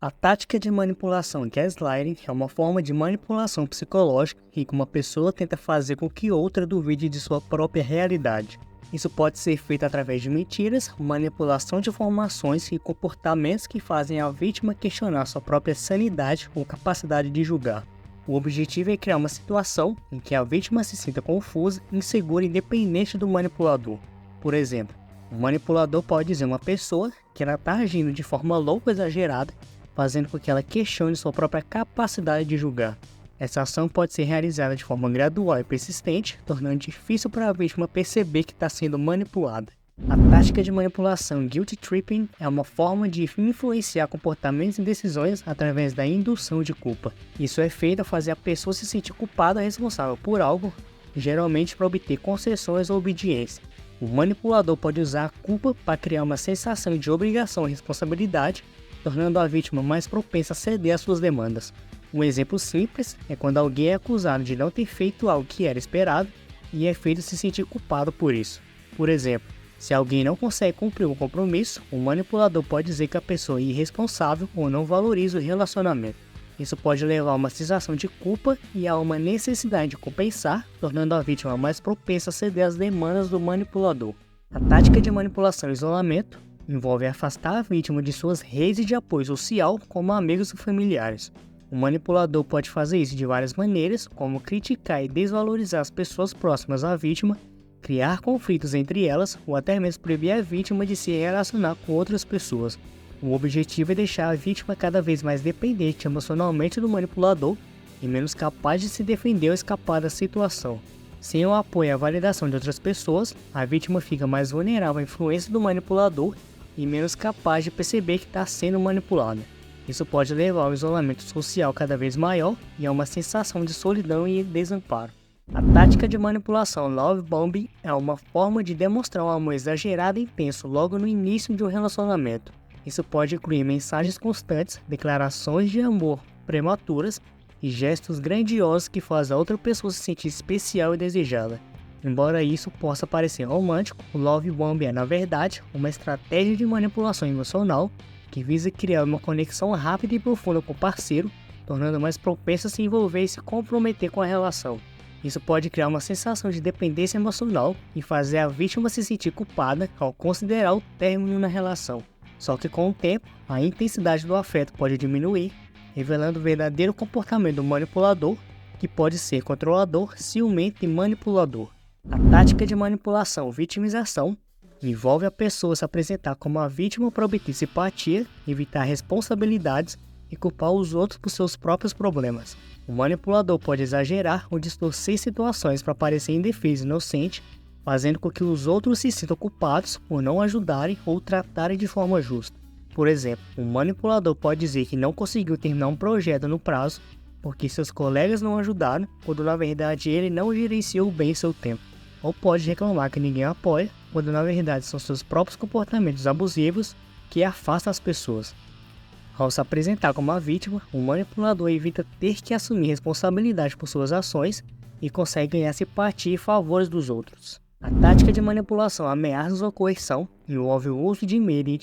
A tática de manipulação gaslighting é uma forma de manipulação psicológica em que uma pessoa tenta fazer com que outra duvide de sua própria realidade. Isso pode ser feito através de mentiras, manipulação de informações e comportamentos que fazem a vítima questionar sua própria sanidade ou capacidade de julgar. O objetivo é criar uma situação em que a vítima se sinta confusa, insegura e dependente do manipulador. Por exemplo, o manipulador pode dizer a uma pessoa que ela está agindo de forma louca ou exagerada, fazendo com que ela questione sua própria capacidade de julgar. Essa ação pode ser realizada de forma gradual e persistente, tornando difícil para a vítima perceber que está sendo manipulada. A tática de manipulação guilt tripping é uma forma de influenciar comportamentos e decisões através da indução de culpa. Isso é feito ao fazer a pessoa se sentir culpada ou responsável por algo, geralmente para obter concessões ou obediência. O manipulador pode usar a culpa para criar uma sensação de obrigação e responsabilidade, tornando a vítima mais propensa a ceder às suas demandas. Um exemplo simples é quando alguém é acusado de não ter feito algo que era esperado e é feito se sentir culpado por isso. Por exemplo, se alguém não consegue cumprir um compromisso, o manipulador pode dizer que a pessoa é irresponsável ou não valoriza o relacionamento. Isso pode levar a uma sensação de culpa e a uma necessidade de compensar, tornando a vítima mais propensa a ceder às demandas do manipulador. A tática de manipulação e isolamento envolve afastar a vítima de suas redes de apoio social, como amigos e familiares. O manipulador pode fazer isso de várias maneiras, como criticar e desvalorizar as pessoas próximas à vítima, criar conflitos entre elas ou até mesmo proibir a vítima de se relacionar com outras pessoas. O objetivo é deixar a vítima cada vez mais dependente emocionalmente do manipulador e menos capaz de se defender ou escapar da situação. Sem o apoio e a validação de outras pessoas, a vítima fica mais vulnerável à influência do manipulador e menos capaz de perceber que está sendo manipulada. Isso pode levar ao isolamento social cada vez maior e a uma sensação de solidão e desamparo. A tática de manipulação love bombing é uma forma de demonstrar um amor exagerado e intenso logo no início de um relacionamento. Isso pode incluir mensagens constantes, declarações de amor prematuras e gestos grandiosos que fazem a outra pessoa se sentir especial e desejada. Embora isso possa parecer romântico, o love bombing é, na verdade, uma estratégia de manipulação emocional que visa criar uma conexão rápida e profunda com o parceiro, tornando mais propenso a se envolver e se comprometer com a relação. Isso pode criar uma sensação de dependência emocional e fazer a vítima se sentir culpada ao considerar o término na relação. Só que com o tempo, a intensidade do afeto pode diminuir, revelando o verdadeiro comportamento do manipulador, que pode ser controlador, ciumento e manipulador. A tática de manipulação vitimização envolve a pessoa se apresentar como a vítima para obter simpatia, evitar responsabilidades e culpar os outros por seus próprios problemas. O manipulador pode exagerar ou distorcer situações para parecer indefeso e inocente, fazendo com que os outros se sintam culpados por não ajudarem ou tratarem de forma justa. Por exemplo, um manipulador pode dizer que não conseguiu terminar um projeto no prazo porque seus colegas não ajudaram, quando na verdade ele não gerenciou bem seu tempo. Ou pode reclamar que ninguém o apoia, quando na verdade são seus próprios comportamentos abusivos que afastam as pessoas. Ao se apresentar como a vítima, o manipulador evita ter que assumir responsabilidade por suas ações e consegue ganhar simpatia e favores dos outros. A tática de manipulação, ameaças ou coerção envolve o uso de medo e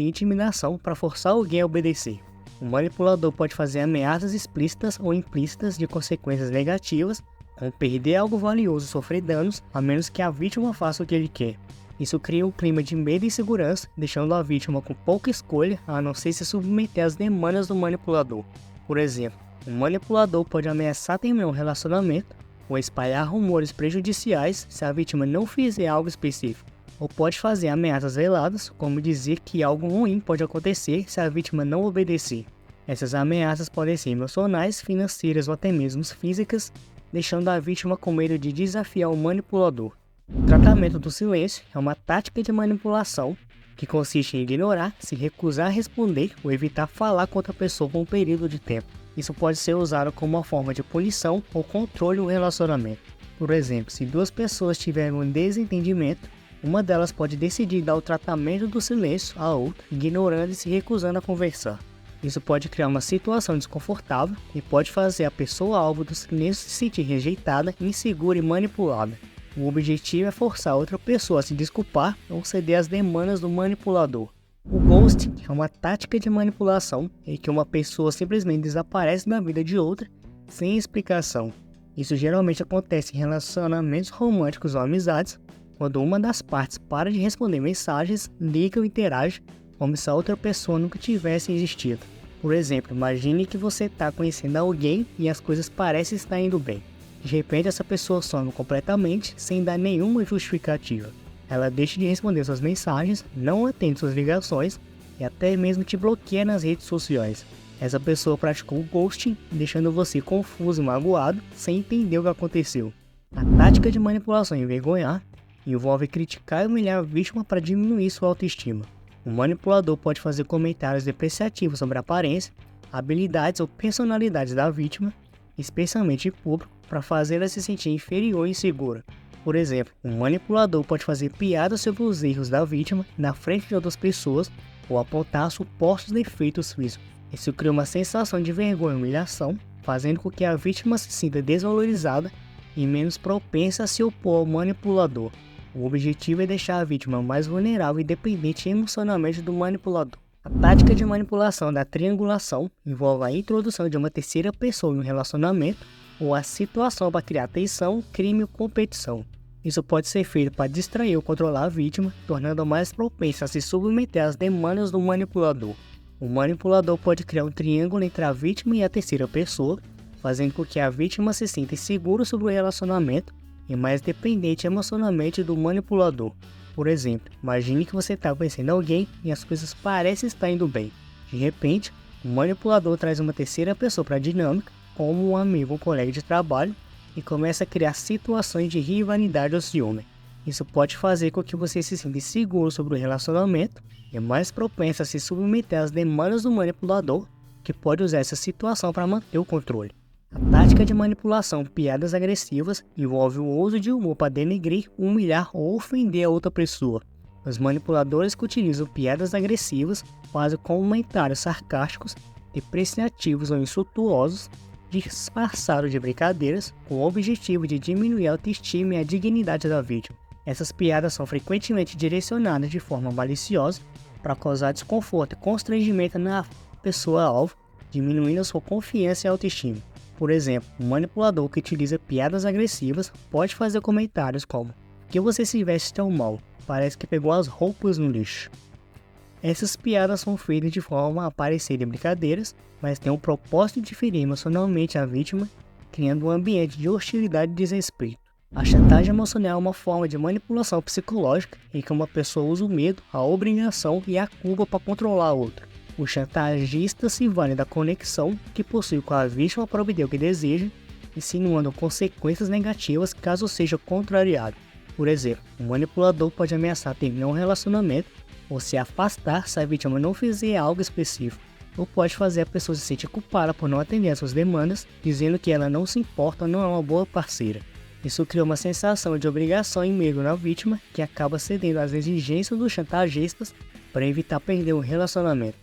intimidação para forçar alguém a obedecer. O manipulador pode fazer ameaças explícitas ou implícitas de consequências negativas, como perder algo valioso e sofrer danos, a menos que a vítima faça o que ele quer. Isso cria um clima de medo e insegurança, deixando a vítima com pouca escolha a não ser se submeter às demandas do manipulador. Por exemplo, um manipulador pode ameaçar terminar um relacionamento ou espalhar rumores prejudiciais se a vítima não fizer algo específico. Ou pode fazer ameaças veladas, como dizer que algo ruim pode acontecer se a vítima não obedecer. Essas ameaças podem ser emocionais, financeiras ou até mesmo físicas, deixando a vítima com medo de desafiar o manipulador. O tratamento do silêncio é uma tática de manipulação que consiste em ignorar, se recusar a responder ou evitar falar com outra pessoa por um período de tempo. Isso pode ser usado como uma forma de punição ou controle no relacionamento. Por exemplo, se duas pessoas tiverem um desentendimento, uma delas pode decidir dar o tratamento do silêncio à outra, ignorando e se recusando a conversar. Isso pode criar uma situação desconfortável e pode fazer a pessoa alvo do silêncio se sentir rejeitada, insegura e manipulada. O objetivo é forçar outra pessoa a se desculpar ou ceder às demandas do manipulador. O ghosting é uma tática de manipulação em que uma pessoa simplesmente desaparece da vida de outra sem explicação. Isso geralmente acontece em relacionamentos românticos ou amizades, quando uma das partes para de responder mensagens, liga ou interage como se a outra pessoa nunca tivesse existido. Por exemplo, imagine que você está conhecendo alguém e as coisas parecem estar indo bem. De repente essa pessoa some completamente sem dar nenhuma justificativa. Ela deixa de responder suas mensagens, não atende suas ligações e até mesmo te bloqueia nas redes sociais. Essa pessoa praticou o ghosting, deixando você confuso e magoado, sem entender o que aconteceu. A tática de manipulação e envergonhar envolve criticar e humilhar a vítima para diminuir sua autoestima. O manipulador pode fazer comentários depreciativos sobre a aparência, habilidades ou personalidades da vítima, especialmente em público, para fazê-la se sentir inferior e insegura. Por exemplo, um manipulador pode fazer piadas sobre os erros da vítima na frente de outras pessoas ou apontar supostos defeitos físicos. Isso cria uma sensação de vergonha e humilhação, fazendo com que a vítima se sinta desvalorizada e menos propensa a se opor ao manipulador. O objetivo é deixar a vítima mais vulnerável e dependente emocionalmente do manipulador. A tática de manipulação da triangulação envolve a introdução de uma terceira pessoa no relacionamento ou a situação para criar tensão, crime ou competição. Isso pode ser feito para distrair ou controlar a vítima, tornando-a mais propensa a se submeter às demandas do manipulador. O manipulador pode criar um triângulo entre a vítima e a terceira pessoa, fazendo com que a vítima se sinta insegura sobre o relacionamento e mais dependente emocionalmente do manipulador. Por exemplo, imagine que você está conhecendo alguém e as coisas parecem estar indo bem. De repente, o manipulador traz uma terceira pessoa para a dinâmica, como um amigo ou colega de trabalho, e começa a criar situações de rivalidade ou ciúme. Isso pode fazer com que você se sinta inseguro sobre o relacionamento e mais propenso a se submeter às demandas do manipulador, que pode usar essa situação para manter o controle. A tática de manipulação piadas agressivas envolve o uso de humor para denegrir, humilhar ou ofender a outra pessoa. Os manipuladores que utilizam piadas agressivas fazem comentários sarcásticos, depreciativos ou insultuosos, disfarçados de brincadeiras, com o objetivo de diminuir a autoestima e a dignidade da vítima. Essas piadas são frequentemente direcionadas de forma maliciosa para causar desconforto e constrangimento na pessoa-alvo, diminuindo a sua confiança e autoestima. Por exemplo, um manipulador que utiliza piadas agressivas pode fazer comentários como: "Por que você se veste tão mal? Parece que pegou as roupas no lixo." Essas piadas são feitas de forma a parecerem brincadeiras, mas têm o propósito de ferir emocionalmente a vítima, criando um ambiente de hostilidade e desrespeito. A chantagem emocional é uma forma de manipulação psicológica em que uma pessoa usa o medo, a obrigação e a culpa para controlar a outra. O chantagista se vale da conexão que possui com a vítima para obter o que deseja, insinuando consequências negativas caso seja contrariado. Por exemplo, um manipulador pode ameaçar terminar um relacionamento ou se afastar se a vítima não fizer algo específico, ou pode fazer a pessoa se sentir culpada por não atender às suas demandas, dizendo que ela não se importa ou não é uma boa parceira. Isso cria uma sensação de obrigação e medo na vítima, que acaba cedendo às exigências dos chantagistas para evitar perder um relacionamento.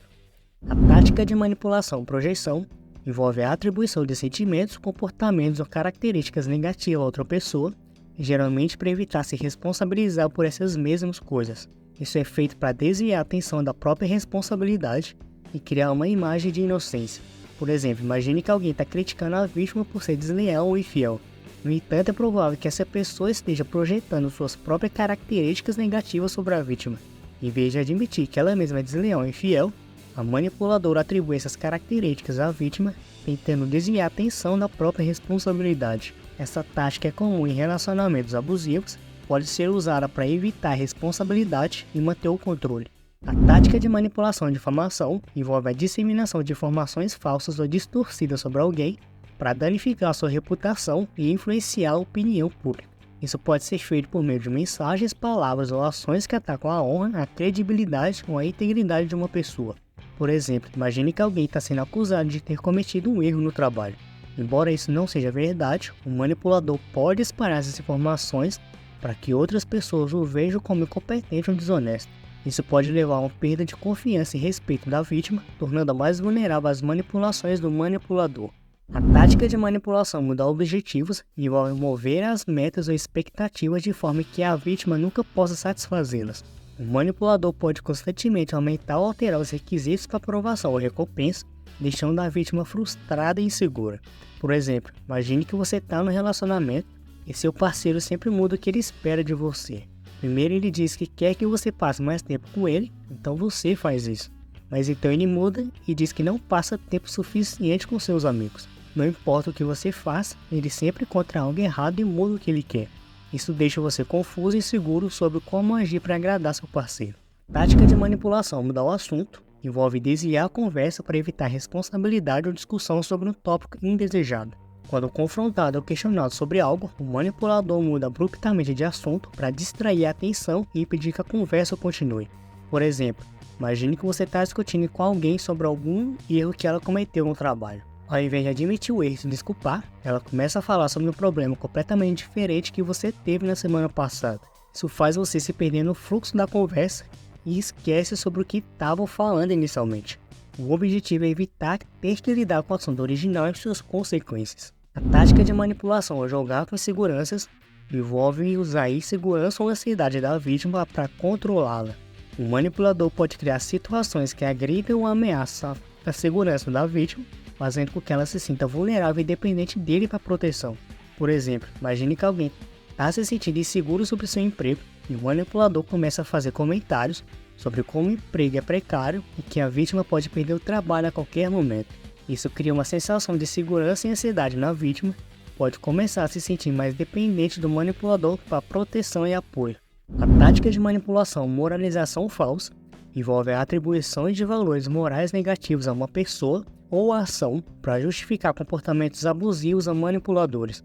A tática de manipulação-projeção envolve a atribuição de sentimentos, comportamentos ou características negativas a outra pessoa, geralmente para evitar se responsabilizar por essas mesmas coisas. Isso é feito para desviar a atenção da própria responsabilidade e criar uma imagem de inocência. Por exemplo, imagine que alguém está criticando a vítima por ser desleal ou infiel. No entanto, é provável que essa pessoa esteja projetando suas próprias características negativas sobre a vítima. Em vez de admitir que ela mesma é desleal ou infiel, a manipuladora atribui essas características à vítima, tentando desviar a atenção da própria responsabilidade. Essa tática é comum em relacionamentos abusivos, pode ser usada para evitar a responsabilidade e manter o controle. A tática de manipulação e difamação envolve a disseminação de informações falsas ou distorcidas sobre alguém para danificar sua reputação e influenciar a opinião pública. Isso pode ser feito por meio de mensagens, palavras ou ações que atacam a honra, a credibilidade ou a integridade de uma pessoa. Por exemplo, imagine que alguém está sendo acusado de ter cometido um erro no trabalho. Embora isso não seja verdade, o manipulador pode espalhar essas informações para que outras pessoas o vejam como incompetente ou desonesto. Isso pode levar a uma perda de confiança e respeito da vítima, tornando-a mais vulnerável às manipulações do manipulador. A tática de manipulação mudar objetivos envolve mover as metas ou expectativas de forma que a vítima nunca possa satisfazê-las. O manipulador pode constantemente aumentar ou alterar os requisitos para aprovação ou recompensa, deixando a vítima frustrada e insegura. Por exemplo, imagine que você está no relacionamento e seu parceiro sempre muda o que ele espera de você. Primeiro ele diz que quer que você passe mais tempo com ele, então você faz isso. Mas então ele muda e diz que não passa tempo suficiente com seus amigos. Não importa o que você faça, ele sempre encontra algo errado e muda o que ele quer. Isso deixa você confuso e inseguro sobre como agir para agradar seu parceiro. Tática de manipulação: mudar o assunto. Envolve desviar a conversa para evitar responsabilidade ou discussão sobre um tópico indesejado. Quando confrontado ou questionado sobre algo, o manipulador muda abruptamente de assunto para distrair a atenção e impedir que a conversa continue. Por exemplo, imagine que você está discutindo com alguém sobre algum erro que ela cometeu no trabalho. Ao invés de admitir o erro e se desculpar, ela começa a falar sobre um problema completamente diferente que você teve na semana passada. Isso faz você se perder no fluxo da conversa e esquece sobre o que estavam falando inicialmente. O objetivo é evitar ter que lidar com o assunto original e suas consequências. A tática de manipulação é jogar com inseguranças, envolve usar a insegurança ou ansiedade da vítima para controlá-la. O manipulador pode criar situações que agridam ou ameaçam a segurança da vítima, fazendo com que ela se sinta vulnerável e dependente dele para proteção. Por exemplo, imagine que alguém está se sentindo inseguro sobre seu emprego e o manipulador começa a fazer comentários sobre como o emprego é precário e que a vítima pode perder o trabalho a qualquer momento. Isso cria uma sensação de segurança e ansiedade na vítima, pode começar a se sentir mais dependente do manipulador para proteção e apoio. A tática de manipulação moralização falsa envolve a atribuição de valores morais negativos a uma pessoa ou a ação para justificar comportamentos abusivos a manipuladores.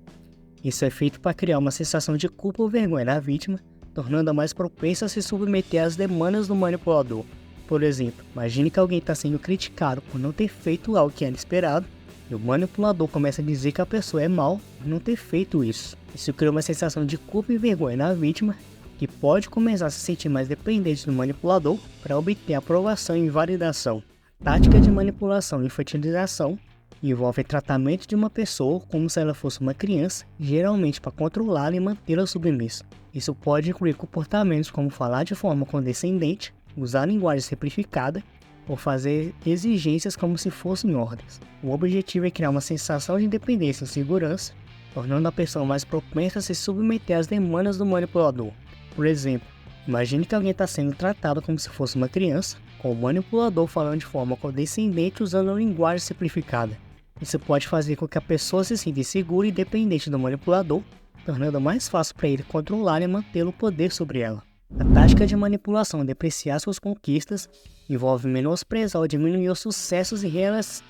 Isso é feito para criar uma sensação de culpa ou vergonha na vítima, tornando-a mais propensa a se submeter às demandas do manipulador. Por exemplo, imagine que alguém está sendo criticado por não ter feito algo que era esperado, e o manipulador começa a dizer que a pessoa é mal por não ter feito isso. Isso cria uma sensação de culpa e vergonha na vítima, que pode começar a se sentir mais dependente do manipulador para obter aprovação e validação. Tática de manipulação e infantilização envolve o tratamento de uma pessoa como se ela fosse uma criança, geralmente para controlá-la e mantê-la submissa. Isso pode incluir comportamentos como falar de forma condescendente, usar linguagem simplificada ou fazer exigências como se fossem ordens. O objetivo é criar uma sensação de independência e segurança, tornando a pessoa mais propensa a se submeter às demandas do manipulador. Por exemplo, imagine que alguém está sendo tratado como se fosse uma criança, com o manipulador falando de forma condescendente usando uma linguagem simplificada. Isso pode fazer com que a pessoa se sinta insegura e dependente do manipulador, tornando mais fácil para ele controlar e manter o poder sobre ela. A tática de manipulação é depreciar suas conquistas, envolve menosprezar ou diminuir os sucessos e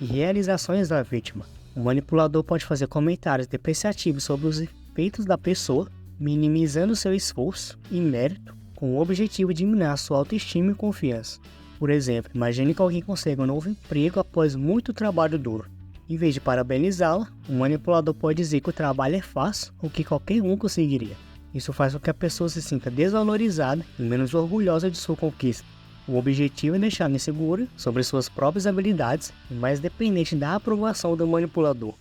realizações da vítima. O manipulador pode fazer comentários depreciativos sobre os feitos da pessoa, minimizando seu esforço e mérito, com o objetivo de minar sua autoestima e confiança. Por exemplo, imagine que alguém consegue um novo emprego após muito trabalho duro. Em vez de parabenizá-la, o manipulador pode dizer que o trabalho é fácil ou que qualquer um conseguiria. Isso faz com que a pessoa se sinta desvalorizada e menos orgulhosa de sua conquista. O objetivo é deixá-la insegura sobre suas próprias habilidades e mais dependente da aprovação do manipulador.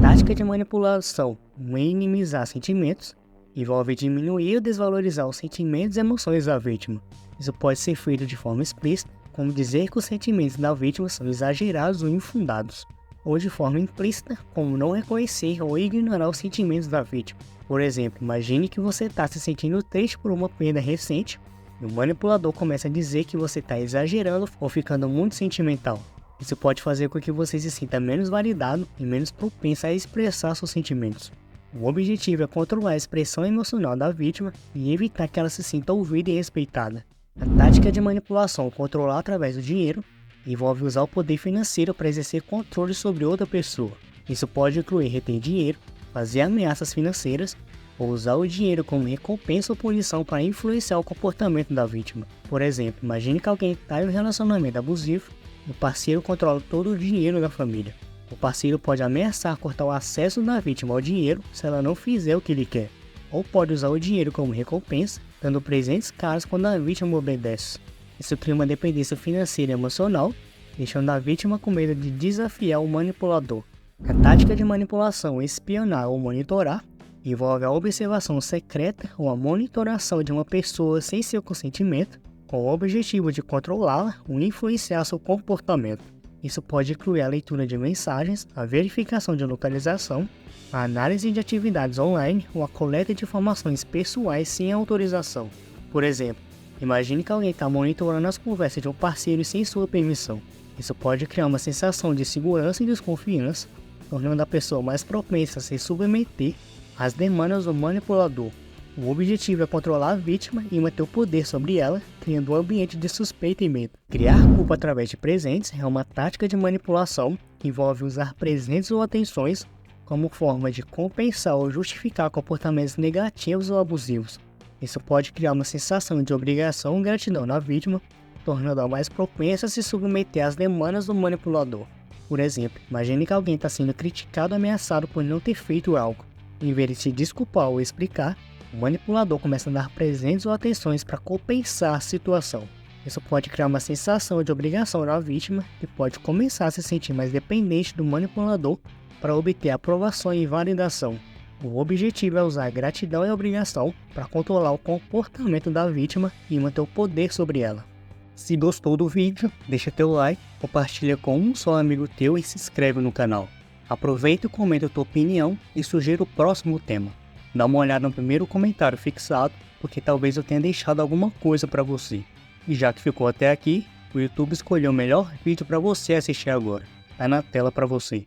Tática de manipulação: minimizar sentimentos envolve diminuir ou desvalorizar os sentimentos e emoções da vítima. Isso pode ser feito de forma explícita, como dizer que os sentimentos da vítima são exagerados ou infundados, ou de forma implícita, como não reconhecer ou ignorar os sentimentos da vítima. Por exemplo, imagine que você está se sentindo triste por uma perda recente, e o manipulador começa a dizer que você está exagerando ou ficando muito sentimental. Isso pode fazer com que você se sinta menos validado e menos propenso a expressar seus sentimentos. O objetivo é controlar a expressão emocional da vítima e evitar que ela se sinta ouvida e respeitada. A tática de manipulação controlar através do dinheiro envolve usar o poder financeiro para exercer controle sobre outra pessoa. Isso pode incluir reter dinheiro, fazer ameaças financeiras ou usar o dinheiro como recompensa ou punição para influenciar o comportamento da vítima. Por exemplo, imagine que alguém está em um relacionamento abusivo e o parceiro controla todo o dinheiro da família. O parceiro pode ameaçar cortar o acesso da vítima ao dinheiro se ela não fizer o que ele quer, ou pode usar o dinheiro como recompensa, dando presentes caros quando a vítima obedece. Isso cria uma dependência financeira e emocional, deixando a vítima com medo de desafiar o manipulador. A tática de manipulação, espionar ou monitorar, Envolve a observação secreta ou a monitoração de uma pessoa sem seu consentimento, com o objetivo de controlá-la ou influenciar seu comportamento. Isso pode incluir a leitura de mensagens, a verificação de localização, a análise de atividades online ou a coleta de informações pessoais sem autorização. Por exemplo, imagine que alguém está monitorando as conversas de um parceiro sem sua permissão. Isso pode criar uma sensação de segurança e desconfiança, tornando a pessoa mais propensa a se submeter às demandas do manipulador. O objetivo é controlar a vítima e manter o poder sobre ela, criando um ambiente de suspeita e medo. Criar culpa através de presentes é uma tática de manipulação que envolve usar presentes ou atenções como forma de compensar ou justificar comportamentos negativos ou abusivos. Isso pode criar uma sensação de obrigação ou gratidão na vítima, tornando-a mais propensa a se submeter às demandas do manipulador. Por exemplo, imagine que alguém está sendo criticado ou ameaçado por não ter feito algo. Em vez de se desculpar ou explicar, o manipulador começa a dar presentes ou atenções para compensar a situação. Isso pode criar uma sensação de obrigação na vítima, que pode começar a se sentir mais dependente do manipulador para obter aprovação e validação. O objetivo é usar a gratidão e a obrigação para controlar o comportamento da vítima e manter o poder sobre ela. Se gostou do vídeo, deixa teu like, compartilha com um só amigo teu e se inscreve no canal. Aproveita e comenta a tua opinião e sugira o próximo tema. Dá uma olhada no primeiro comentário fixado, porque talvez eu tenha deixado alguma coisa para você. E já que ficou até aqui, o YouTube escolheu o melhor vídeo para você assistir agora. Tá na tela para você.